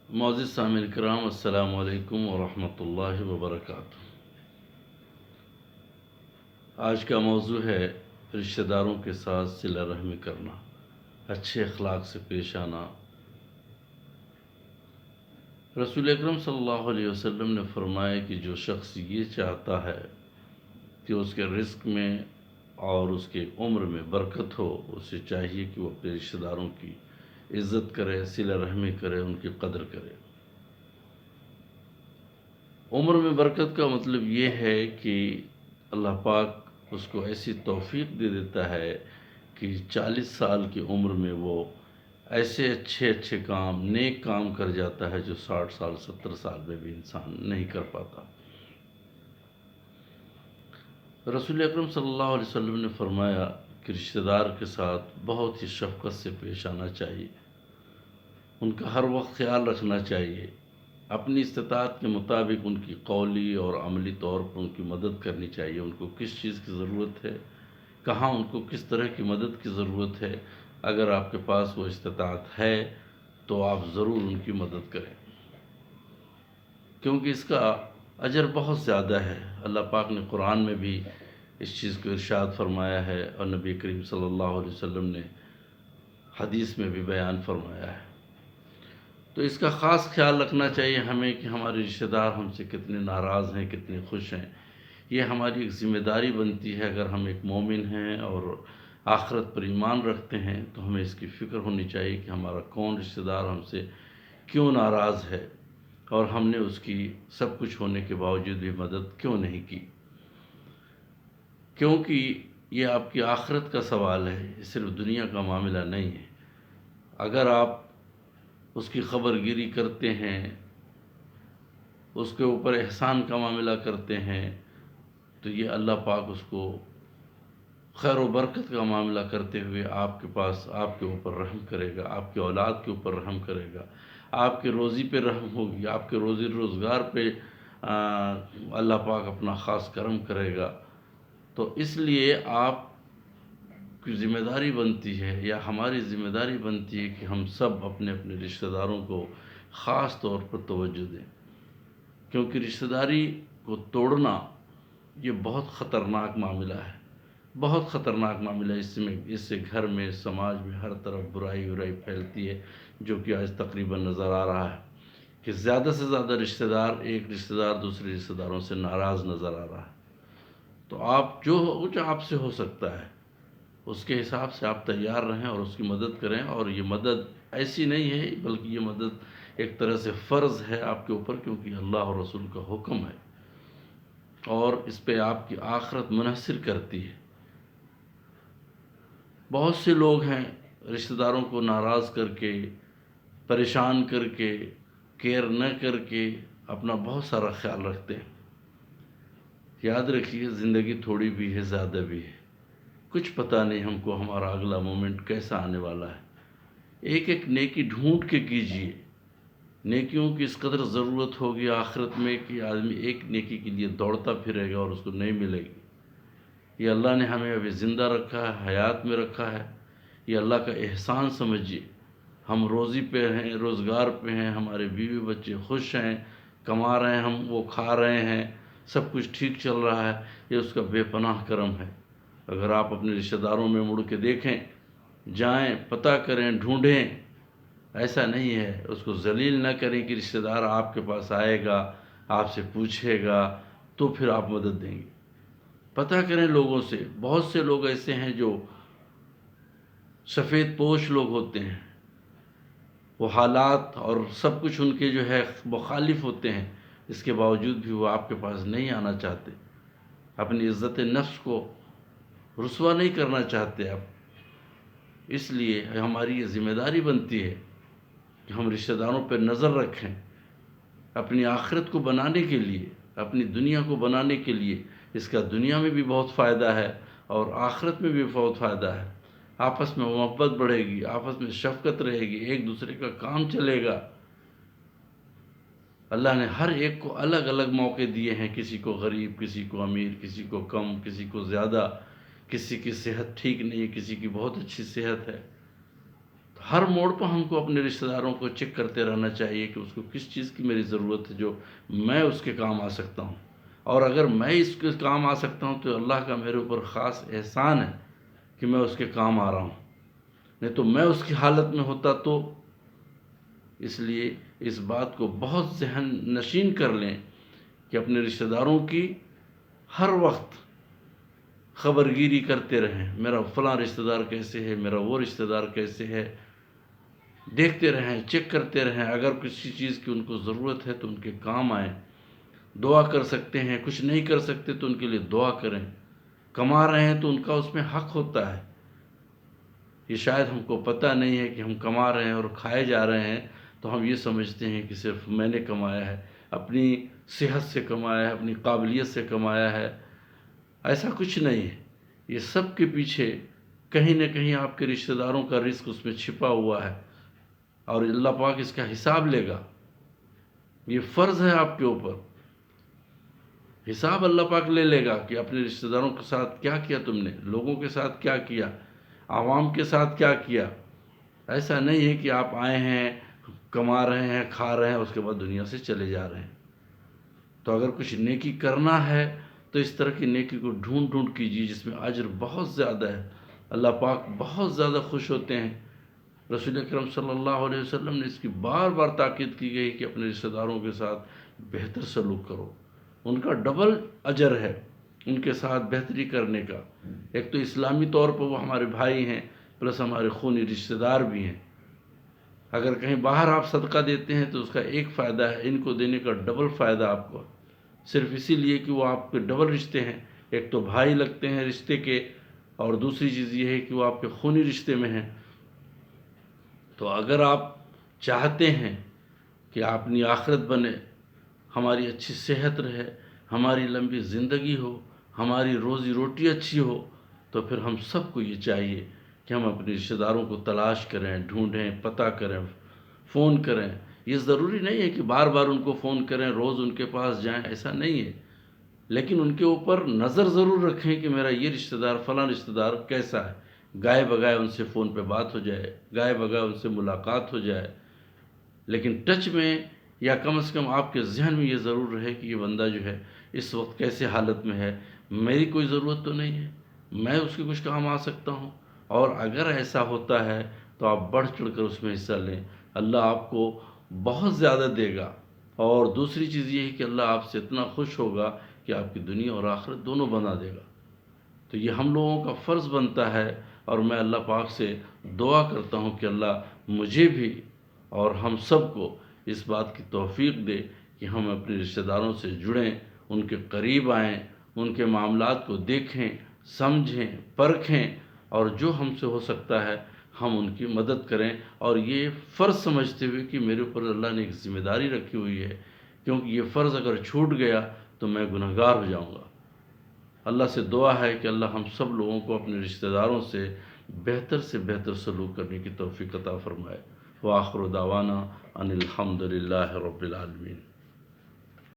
معزز سامعین کرام، السلام علیکم ورحمۃ اللہ وبرکاتہ۔ آج کا موضوع ہے رشتہ داروں کے ساتھ صلہ رحمی کرنا، اچھے اخلاق سے پیش آنا۔ رسول اکرم صلی اللہ علیہ وسلم نے فرمایا کہ جو شخص یہ چاہتا ہے کہ اس کے رزق میں اور اس کے عمر میں برکت ہو، اسے چاہیے کہ وہ اپنے رشتہ داروں کی عزت کرے، صلہ رحمی کرے، ان کی قدر کرے۔ عمر میں برکت کا مطلب یہ ہے کہ اللہ پاک اس کو ایسی توفیق دے دیتا ہے کہ 40 سال کی عمر میں وہ ایسے اچھے کام، نیک کام کر جاتا ہے جو 60 سال 70 سال میں بھی انسان نہیں کر پاتا۔ رسول اکرم صلی اللہ علیہ وسلم نے فرمایا کہ رشتہ دار کے ساتھ بہت ہی شفقت سے پیش آنا چاہیے، ان کا ہر وقت خیال رکھنا چاہیے، اپنی استطاعت کے مطابق ان کی قولی اور عملی طور پر ان کی مدد کرنی چاہیے۔ ان کو کس چیز کی ضرورت ہے، کہاں ان کو کس طرح کی مدد کی ضرورت ہے، اگر آپ کے پاس وہ استطاعت ہے تو آپ ضرور ان کی مدد کریں، کیونکہ اس کا اجر بہت زیادہ ہے۔ اللہ پاک نے قرآن میں بھی اس چیز کو ارشاد فرمایا ہے اور نبی کریم صلی اللہ علیہ وسلم نے حدیث میں بھی بیان فرمایا ہے۔ تو اس کا خاص خیال رکھنا چاہیے ہمیں کہ ہمارے رشتہ دار ہم سے کتنے ناراض ہیں، کتنے خوش ہیں۔ یہ ہماری ایک ذمہ داری بنتی ہے۔ اگر ہم ایک مومن ہیں اور آخرت پر ایمان رکھتے ہیں تو ہمیں اس کی فکر ہونی چاہیے کہ ہمارا کون رشتہ دار ہم سے کیوں ناراض ہے اور ہم نے اس کی سب کچھ ہونے کے باوجود بھی مدد کیوں نہیں کی، کیونکہ یہ آپ کی آخرت کا سوال ہے، یہ صرف دنیا کا معاملہ نہیں ہے۔ اگر آپ اس کی خبر گیری کرتے ہیں، اس کے اوپر احسان کا معاملہ کرتے ہیں، تو یہ اللہ پاک اس کو خیر و برکت کا معاملہ کرتے ہوئے آپ کے پاس، آپ کے اوپر رحم کرے گا، آپ کے اولاد کے اوپر رحم کرے گا، آپ کے روزی پہ رحم ہوگی، آپ کے روزی روزگار پہ اللہ پاک اپنا خاص کرم کرے گا۔ تو اس لیے آپ کی ذمہ داری بنتی ہے، یا ہماری ذمہ داری بنتی ہے کہ ہم سب اپنے اپنے رشتہ داروں کو خاص طور پر توجہ دیں، کیونکہ رشتہ داری کو توڑنا یہ بہت خطرناک معاملہ ہے، بہت خطرناک معاملہ ہے۔ اس سے گھر میں، سماج میں ہر طرف برائی پھیلتی ہے، جو کہ آج تقریباً نظر آ رہا ہے کہ زیادہ سے زیادہ رشتہ دار، ایک رشتہ دار دوسرے رشتہ داروں سے ناراض نظر آ رہا ہے۔ تو آپ جو آپ سے ہو سکتا ہے اس کے حساب سے آپ تیار رہیں اور اس کی مدد کریں، اور یہ مدد ایسی نہیں ہے بلکہ یہ مدد ایک طرح سے فرض ہے آپ کے اوپر، کیونکہ اللہ اور رسول کا حکم ہے اور اس پہ آپ کی آخرت منحصر کرتی ہے۔ بہت سے لوگ ہیں رشتہ داروں کو ناراض کر کے، پریشان کر کے، کیئر نہ کر کے اپنا بہت سارا خیال رکھتے ہیں۔ یاد رکھیے، زندگی تھوڑی بھی ہے، زیادہ بھی ہے، کچھ پتہ نہیں ہم کو ہمارا اگلا مومنٹ کیسا آنے والا ہے۔ ایک ایک نیکی ڈھونڈ کے کیجیے۔ نیکیوں کی اس قدر ضرورت ہوگی آخرت میں کہ آدمی ایک نیکی کے لیے دوڑتا پھرے گا اور اس کو نہیں ملے گی۔ یہ اللہ نے ہمیں ابھی زندہ رکھا ہے، حیات میں رکھا ہے، یہ اللہ کا احسان سمجھیے۔ ہم روزی پہ ہیں، روزگار پہ ہیں، ہمارے بیوی بچے خوش ہیں، کما رہے ہیں، ہم وہ کھا رہے ہیں، سب کچھ ٹھیک چل رہا ہے، یہ اس کا بے پناہ کرم ہے۔ اگر آپ اپنے رشتہ داروں میں مڑ کے دیکھیں، جائیں، پتہ کریں، ڈھونڈیں، ایسا نہیں ہے، اس کو ذلیل نہ کریں کہ رشتہ دار آپ کے پاس آئے گا، آپ سے پوچھے گا تو پھر آپ مدد دیں گے۔ پتہ کریں لوگوں سے۔ بہت سے لوگ ایسے ہیں جو سفید پوش لوگ ہوتے ہیں، وہ حالات اور سب کچھ ان کے جو ہے مخالف ہوتے ہیں، اس کے باوجود بھی وہ آپ کے پاس نہیں آنا چاہتے، اپنی عزت نفس کو رسوا نہیں کرنا چاہتے آپ۔ اس لیے ہماری یہ ذمہ داری بنتی ہے کہ ہم رشتہ داروں پہ نظر رکھیں، اپنی آخرت کو بنانے کے لیے، اپنی دنیا کو بنانے کے لیے۔ اس کا دنیا میں بھی بہت فائدہ ہے اور آخرت میں بھی بہت فائدہ ہے۔ آپس میں محبت بڑھے گی، آپس میں شفقت رہے گی، ایک دوسرے کا کام چلے گا۔ اللہ نے ہر ایک کو الگ الگ موقع دیے ہیں، کسی کو غریب، کسی کو امیر، کسی کو کم، کسی کو زیادہ، کسی کی صحت ٹھیک نہیں، کسی کی بہت اچھی صحت ہے۔ ہر موڑ پر ہم کو اپنے رشتہ داروں کو چیک کرتے رہنا چاہیے کہ اس کو کس چیز کی میری ضرورت ہے جو میں اس کے کام آ سکتا ہوں، اور اگر میں اس کے کام آ سکتا ہوں تو اللہ کا میرے اوپر خاص احسان ہے کہ میں اس کے کام آ رہا ہوں، نہیں تو میں اس کی حالت میں ہوتا تو۔ اس لیے اس بات کو بہت ذہن نشین کر لیں کہ اپنے رشتہ داروں کی ہر وقت خبر گیری کرتے رہیں، میرا فلاں رشتہ دار کیسے ہے، میرا وہ رشتہ دار کیسے ہے، دیکھتے رہیں، چیک کرتے رہیں، اگر کسی چیز کی ان کو ضرورت ہے تو ان کے کام آئیں، دعا کر سکتے ہیں، کچھ نہیں کر سکتے تو ان کے لیے دعا کریں، کما رہے ہیں تو ان کا اس میں حق ہوتا ہے۔ یہ شاید ہم کو پتہ نہیں ہے کہ ہم کما رہے ہیں اور کھائے جا رہے ہیں تو ہم یہ سمجھتے ہیں کہ صرف میں نے کمایا ہے، اپنی صحت سے کمایا ہے، اپنی قابلیت سے کمایا ہے۔ ایسا کچھ نہیں ہے، یہ سب کے پیچھے کہیں نہ کہیں آپ کے رشتہ داروں کا رزق اس میں چھپا ہوا ہے، اور اللہ پاک اس کا حساب لے گا۔ یہ فرض ہے آپ کے اوپر، حساب اللہ پاک لے گا کہ اپنے رشتہ داروں کے ساتھ کیا کیا تم نے، لوگوں کے ساتھ کیا کیا، عوام کے ساتھ کیا کیا۔ ایسا نہیں ہے کہ آپ آئے ہیں، کما رہے ہیں، کھا رہے ہیں، اس کے بعد دنیا سے چلے جا رہے ہیں۔ تو اگر کچھ نیکی کرنا ہے تو اس طرح کی نیکی کو ڈھونڈ ڈھونڈ کیجیے جس میں اجر بہت زیادہ ہے، اللہ پاک بہت زیادہ خوش ہوتے ہیں۔ رسول اکرم صلی اللہ علیہ وسلم نے اس کی بار بار تاکید کی گئی کہ اپنے رشتہ داروں کے ساتھ بہتر سلوک کرو، ان کا ڈبل اجر ہے ان کے ساتھ بہتری کرنے کا۔ ایک تو اسلامی طور پر وہ ہمارے بھائی ہیں، پلس ہمارے خونی رشتہ دار بھی ہیں۔ اگر کہیں باہر آپ صدقہ دیتے ہیں تو اس کا ایک فائدہ ہے، ان کو دینے کا ڈبل فائدہ آپ کو، صرف اسی لیے کہ وہ آپ کے ڈبل رشتے ہیں، ایک تو بھائی لگتے ہیں رشتے کے، اور دوسری چیز یہ ہے کہ وہ آپ کے خونی رشتے میں ہیں۔ تو اگر آپ چاہتے ہیں کہ اپنی آخرت بنے، ہماری اچھی صحت رہے، ہماری لمبی زندگی ہو، ہماری روزی روٹی اچھی ہو، تو پھر ہم سب کو یہ چاہیے کہ ہم اپنے رشتہ داروں کو تلاش کریں، ڈھونڈیں، پتہ کریں، فون کریں۔ یہ ضروری نہیں ہے کہ بار بار ان کو فون کریں، روز ان کے پاس جائیں، ایسا نہیں ہے، لیکن ان کے اوپر نظر ضرور رکھیں کہ میرا یہ رشتہ دار، فلاں رشتہ دار کیسا ہے، گائے بگائے ان سے فون پہ بات ہو جائے، گائے بگائے ان سے ملاقات ہو جائے، لیکن ٹچ میں، یا کم از کم آپ کے ذہن میں یہ ضرور رہے کہ یہ بندہ جو ہے اس وقت کیسے حالت میں ہے، میری کوئی ضرورت تو نہیں ہے، میں اس کے کچھ کام آ سکتا ہوں۔ اور اگر ایسا ہوتا ہے تو آپ بڑھ چڑھ کر اس میں حصہ لیں، اللہ آپ کو بہت زیادہ دے گا۔ اور دوسری چیز یہ ہے کہ اللہ آپ سے اتنا خوش ہوگا کہ آپ کی دنیا اور آخرت دونوں بنا دے گا۔ تو یہ ہم لوگوں کا فرض بنتا ہے، اور میں اللہ پاک سے دعا کرتا ہوں کہ اللہ مجھے بھی اور ہم سب کو اس بات کی توفیق دے کہ ہم اپنے رشتہ داروں سے جڑیں، ان کے قریب آئیں، ان کے معاملات کو دیکھیں، سمجھیں، پرکھیں، اور جو ہم سے ہو سکتا ہے ہم ان کی مدد کریں، اور یہ فرض سمجھتے ہوئے کہ میرے اوپر اللہ نے ایک ذمہ داری رکھی ہوئی ہے، کیونکہ یہ فرض اگر چھوٹ گیا تو میں گنہگار ہو جاؤں گا۔ اللہ سے دعا ہے کہ اللہ ہم سب لوگوں کو اپنے رشتہ داروں سے بہتر سلوک کرنے کی توفیق عطا فرمائے۔ وآخر دعوانا ان الحمد للہ رب العالمین۔